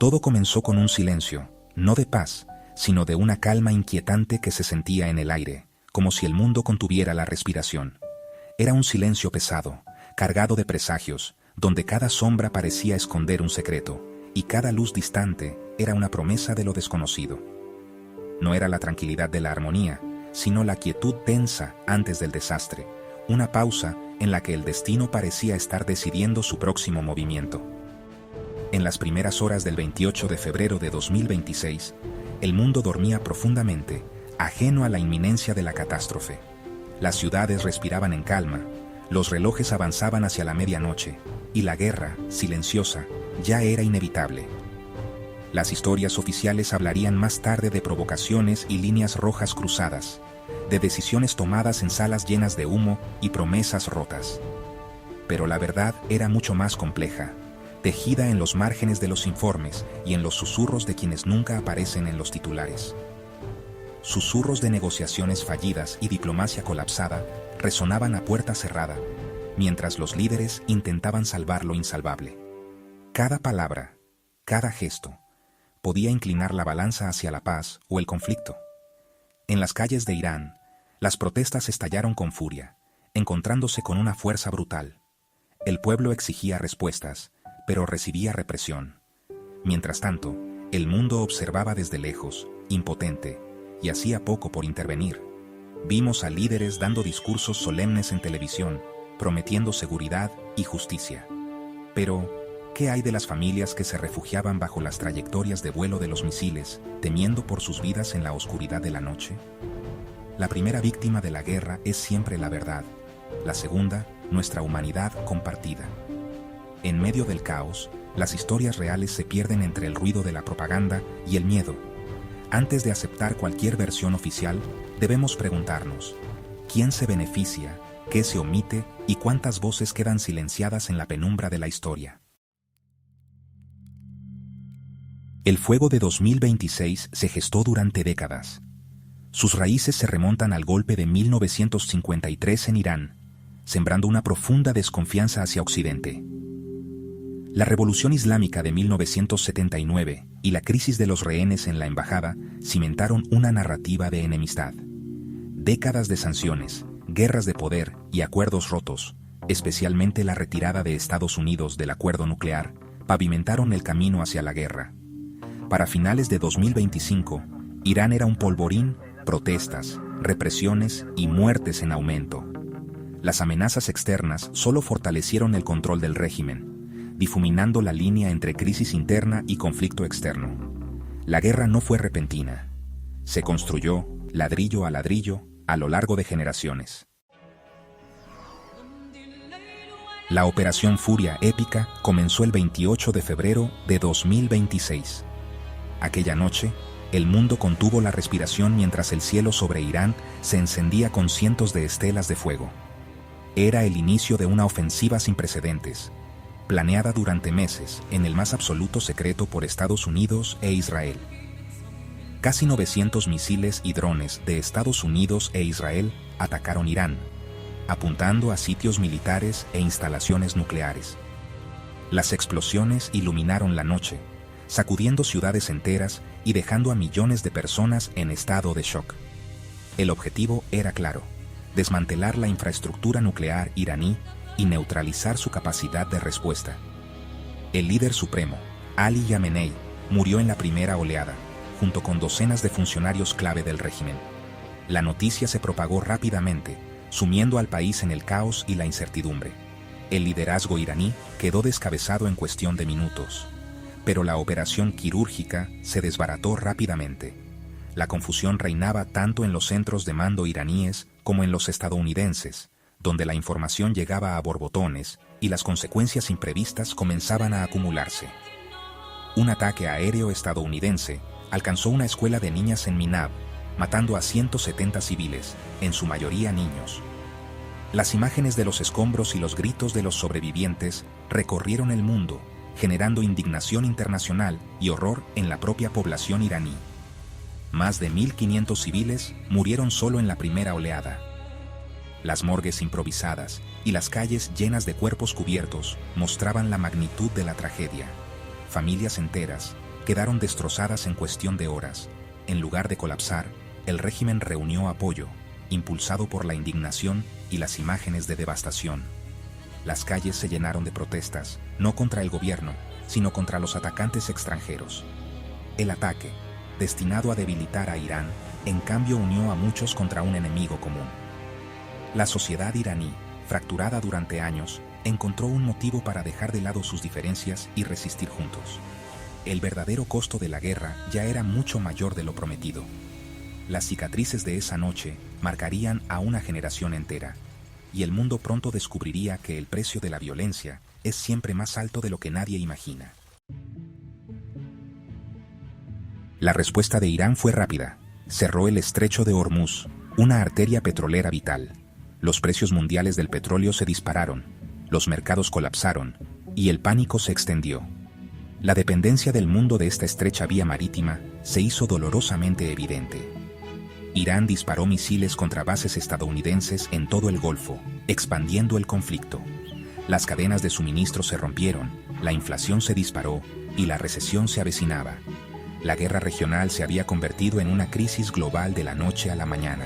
Todo comenzó con un silencio, no de paz, sino de una calma inquietante que se sentía en el aire, como si el mundo contuviera la respiración. Era un silencio pesado, cargado de presagios, donde cada sombra parecía esconder un secreto, y cada luz distante era una promesa de lo desconocido. No era la tranquilidad de la armonía, sino la quietud densa antes del desastre, una pausa en la que el destino parecía estar decidiendo su próximo movimiento. En las primeras horas del 28 de febrero de 2026, el mundo dormía profundamente, ajeno a la inminencia de la catástrofe. Las ciudades respiraban en calma, los relojes avanzaban hacia la medianoche, y la guerra, silenciosa, ya era inevitable. Las historias oficiales hablarían más tarde de provocaciones y líneas rojas cruzadas, de decisiones tomadas en salas llenas de humo y promesas rotas. Pero la verdad era mucho más compleja, tejida en los márgenes de los informes y en los susurros de quienes nunca aparecen en los titulares. Susurros de negociaciones fallidas y diplomacia colapsada resonaban a puerta cerrada, mientras los líderes intentaban salvar lo insalvable. Cada palabra, cada gesto, podía inclinar la balanza hacia la paz o el conflicto. En las calles de Irán, las protestas estallaron con furia, encontrándose con una fuerza brutal. El pueblo exigía respuestas, pero recibía represión. Mientras tanto, el mundo observaba desde lejos, impotente, y hacía poco por intervenir. Vimos a líderes dando discursos solemnes en televisión, prometiendo seguridad y justicia. Pero, ¿qué hay de las familias que se refugiaban bajo las trayectorias de vuelo de los misiles, temiendo por sus vidas en la oscuridad de la noche? La primera víctima de la guerra es siempre la verdad, la segunda, nuestra humanidad compartida. En medio del caos, las historias reales se pierden entre el ruido de la propaganda y el miedo. Antes de aceptar cualquier versión oficial, debemos preguntarnos: ¿quién se beneficia, qué se omite y cuántas voces quedan silenciadas en la penumbra de la historia? El fuego de 2026 se gestó durante décadas. Sus raíces se remontan al golpe de 1953 en Irán, sembrando una profunda desconfianza hacia Occidente. La Revolución Islámica de 1979 y la crisis de los rehenes en la embajada cimentaron una narrativa de enemistad. Décadas de sanciones, guerras de poder y acuerdos rotos, especialmente la retirada de Estados Unidos del acuerdo nuclear, pavimentaron el camino hacia la guerra. Para finales de 2025, Irán era un polvorín, protestas, represiones y muertes en aumento. Las amenazas externas solo fortalecieron el control del régimen, difuminando la línea entre crisis interna y conflicto externo. La guerra no fue repentina. Se construyó, ladrillo a ladrillo, a lo largo de generaciones. La Operación Furia Épica comenzó el 28 de febrero de 2026. Aquella noche, el mundo contuvo la respiración mientras el cielo sobre Irán se encendía con cientos de estelas de fuego. Era el inicio de una ofensiva sin precedentes, planeada durante meses en el más absoluto secreto por Estados Unidos e Israel. Casi 900 misiles y drones de Estados Unidos e Israel atacaron Irán, apuntando a sitios militares e instalaciones nucleares. Las explosiones iluminaron la noche, sacudiendo ciudades enteras y dejando a millones de personas en estado de shock. El objetivo era claro: desmantelar la infraestructura nuclear iraní y neutralizar su capacidad de respuesta. El líder supremo, Ali Khamenei, murió en la primera oleada, junto con docenas de funcionarios clave del régimen. La noticia se propagó rápidamente, sumiendo al país en el caos y la incertidumbre. El liderazgo iraní quedó descabezado en cuestión de minutos. Pero la operación quirúrgica se desbarató rápidamente. La confusión reinaba tanto en los centros de mando iraníes como en los estadounidenses, donde la información llegaba a borbotones y las consecuencias imprevistas comenzaban a acumularse. Un ataque aéreo estadounidense alcanzó una escuela de niñas en Minab, matando a 170 civiles, en su mayoría niños. Las imágenes de los escombros y los gritos de los sobrevivientes recorrieron el mundo, generando indignación internacional y horror en la propia población iraní. Más de 1.500 civiles murieron solo en la primera oleada. Las morgues improvisadas y las calles llenas de cuerpos cubiertos mostraban la magnitud de la tragedia. Familias enteras, quedaron destrozadas en cuestión de horas. En lugar de colapsar, el régimen reunió apoyo, impulsado por la indignación y las imágenes de devastación. Las calles se llenaron de protestas, no contra el gobierno, sino contra los atacantes extranjeros. El ataque, destinado a debilitar a Irán, en cambio unió a muchos contra un enemigo común. La sociedad iraní, fracturada durante años, encontró un motivo para dejar de lado sus diferencias y resistir juntos. El verdadero costo de la guerra ya era mucho mayor de lo prometido. Las cicatrices de esa noche marcarían a una generación entera, y el mundo pronto descubriría que el precio de la violencia es siempre más alto de lo que nadie imagina. La respuesta de Irán fue rápida. Cerró el estrecho de Hormuz, una arteria petrolera vital. Los precios mundiales del petróleo se dispararon, los mercados colapsaron, y el pánico se extendió. La dependencia del mundo de esta estrecha vía marítima se hizo dolorosamente evidente. Irán disparó misiles contra bases estadounidenses en todo el Golfo, expandiendo el conflicto. Las cadenas de suministro se rompieron, la inflación se disparó y la recesión se avecinaba. La guerra regional se había convertido en una crisis global de la noche a la mañana.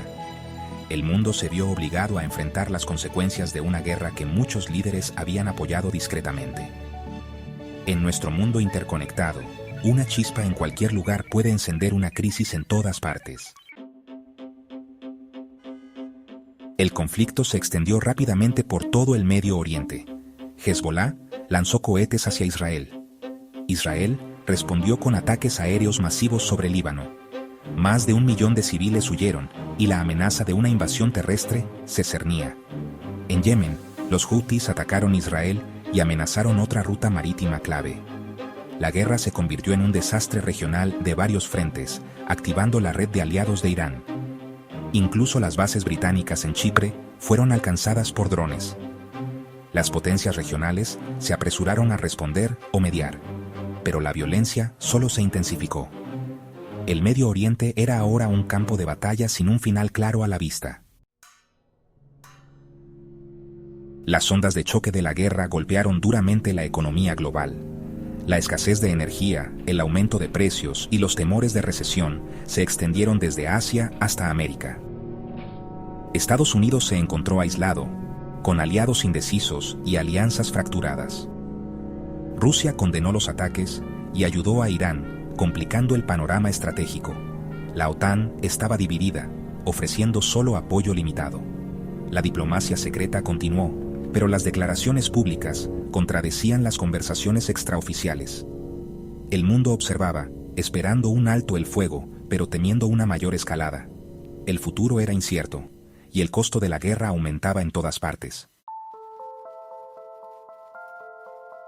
El mundo se vio obligado a enfrentar las consecuencias de una guerra que muchos líderes habían apoyado discretamente. En nuestro mundo interconectado, una chispa en cualquier lugar puede encender una crisis en todas partes. El conflicto se extendió rápidamente por todo el Medio Oriente. Hezbolá lanzó cohetes hacia Israel. Israel respondió con ataques aéreos masivos sobre Líbano. Más de 1 millón de civiles huyeron y la amenaza de una invasión terrestre se cernía. En Yemen, los Houthis atacaron Israel y amenazaron otra ruta marítima clave. La guerra se convirtió en un desastre regional de varios frentes, activando la red de aliados de Irán. Incluso las bases británicas en Chipre fueron alcanzadas por drones. Las potencias regionales se apresuraron a responder o mediar, pero la violencia solo se intensificó. El Medio Oriente era ahora un campo de batalla sin un final claro a la vista. Las ondas de choque de la guerra golpearon duramente la economía global. La escasez de energía, el aumento de precios y los temores de recesión se extendieron desde Asia hasta América. Estados Unidos se encontró aislado, con aliados indecisos y alianzas fracturadas. Rusia condenó los ataques y ayudó a Irán, complicando el panorama estratégico. La OTAN estaba dividida, ofreciendo solo apoyo limitado. La diplomacia secreta continuó, pero las declaraciones públicas contradecían las conversaciones extraoficiales. El mundo observaba, esperando un alto el fuego, pero temiendo una mayor escalada. El futuro era incierto, y el costo de la guerra aumentaba en todas partes.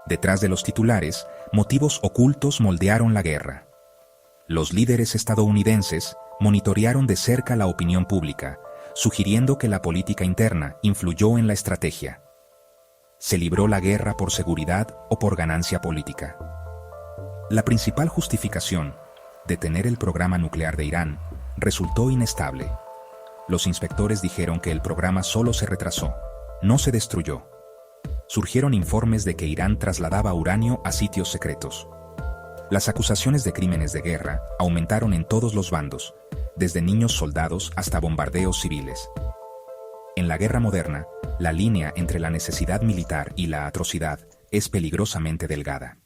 Detrás de los titulares, motivos ocultos moldearon la guerra. Los líderes estadounidenses monitorearon de cerca la opinión pública, sugiriendo que la política interna influyó en la estrategia. Se libró la guerra por seguridad o por ganancia política. La principal justificación, detener el programa nuclear de Irán, resultó inestable. Los inspectores dijeron que el programa solo se retrasó, no se destruyó. Surgieron informes de que Irán trasladaba uranio a sitios secretos. Las acusaciones de crímenes de guerra aumentaron en todos los bandos, desde niños soldados hasta bombardeos civiles. En la guerra moderna, la línea entre la necesidad militar y la atrocidad es peligrosamente delgada.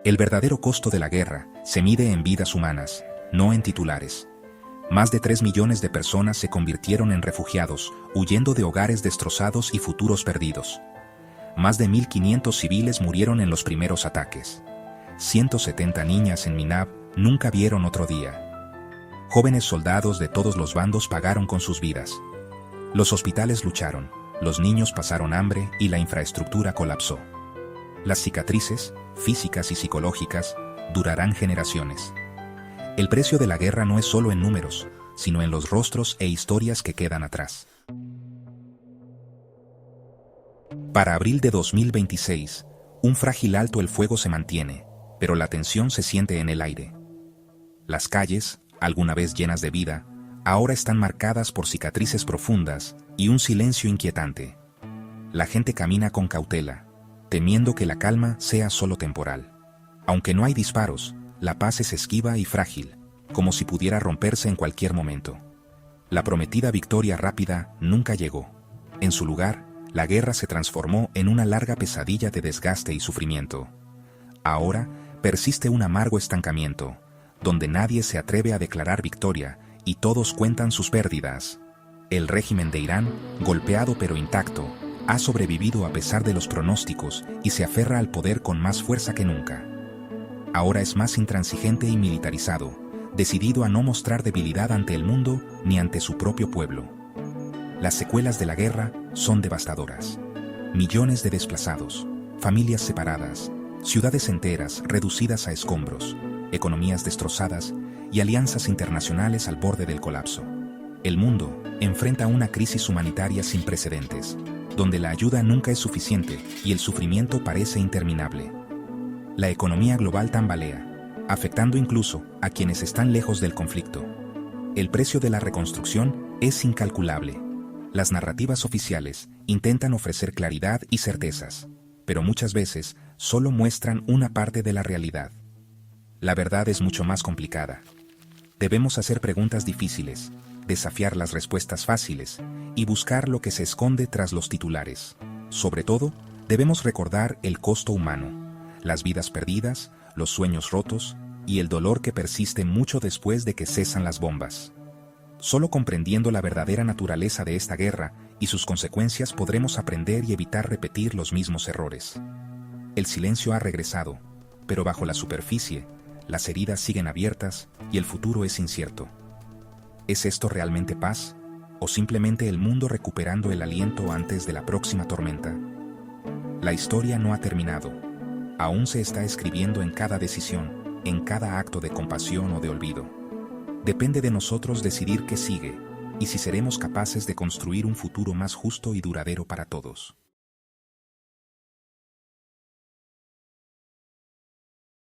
El verdadero costo de la guerra se mide en vidas humanas, no en titulares. Más de 3 millones de personas se convirtieron en refugiados, huyendo de hogares destrozados y futuros perdidos. Más de 1.500 civiles murieron en los primeros ataques. 170 niñas en Minab nunca vieron otro día. Jóvenes soldados de todos los bandos pagaron con sus vidas. Los hospitales lucharon, los niños pasaron hambre y la infraestructura colapsó. Las cicatrices, físicas y psicológicas, durarán generaciones. El precio de la guerra no es solo en números, sino en los rostros e historias que quedan atrás. Para abril de 2026, un frágil alto el fuego se mantiene, pero la tensión se siente en el aire. Las calles, alguna vez llenas de vida, ahora están marcadas por cicatrices profundas y un silencio inquietante. La gente camina con cautela, temiendo que la calma sea solo temporal. Aunque no hay disparos, la paz es esquiva y frágil, como si pudiera romperse en cualquier momento. La prometida victoria rápida nunca llegó. En su lugar, la guerra se transformó en una larga pesadilla de desgaste y sufrimiento. Ahora persiste un amargo estancamiento, donde nadie se atreve a declarar victoria y todos cuentan sus pérdidas. El régimen de Irán, golpeado pero intacto, ha sobrevivido a pesar de los pronósticos y se aferra al poder con más fuerza que nunca. Ahora es más intransigente y militarizado, decidido a no mostrar debilidad ante el mundo ni ante su propio pueblo. Las secuelas de la guerra son devastadoras. Millones de desplazados, familias separadas, ciudades enteras reducidas a escombros, economías destrozadas y alianzas internacionales al borde del colapso. El mundo enfrenta una crisis humanitaria sin precedentes, donde la ayuda nunca es suficiente y el sufrimiento parece interminable. La economía global tambalea, afectando incluso a quienes están lejos del conflicto. El precio de la reconstrucción es incalculable. Las narrativas oficiales intentan ofrecer claridad y certezas, pero muchas veces solo muestran una parte de la realidad. La verdad es mucho más complicada. Debemos hacer preguntas difíciles, desafiar las respuestas fáciles y buscar lo que se esconde tras los titulares. Sobre todo, debemos recordar el costo humano, las vidas perdidas, los sueños rotos y el dolor que persiste mucho después de que cesan las bombas. Solo comprendiendo la verdadera naturaleza de esta guerra y sus consecuencias podremos aprender y evitar repetir los mismos errores. El silencio ha regresado, pero bajo la superficie, las heridas siguen abiertas y el futuro es incierto. ¿Es esto realmente paz? ¿O simplemente el mundo recuperando el aliento antes de la próxima tormenta? La historia no ha terminado. Aún se está escribiendo en cada decisión, en cada acto de compasión o de olvido. Depende de nosotros decidir qué sigue y si seremos capaces de construir un futuro más justo y duradero para todos.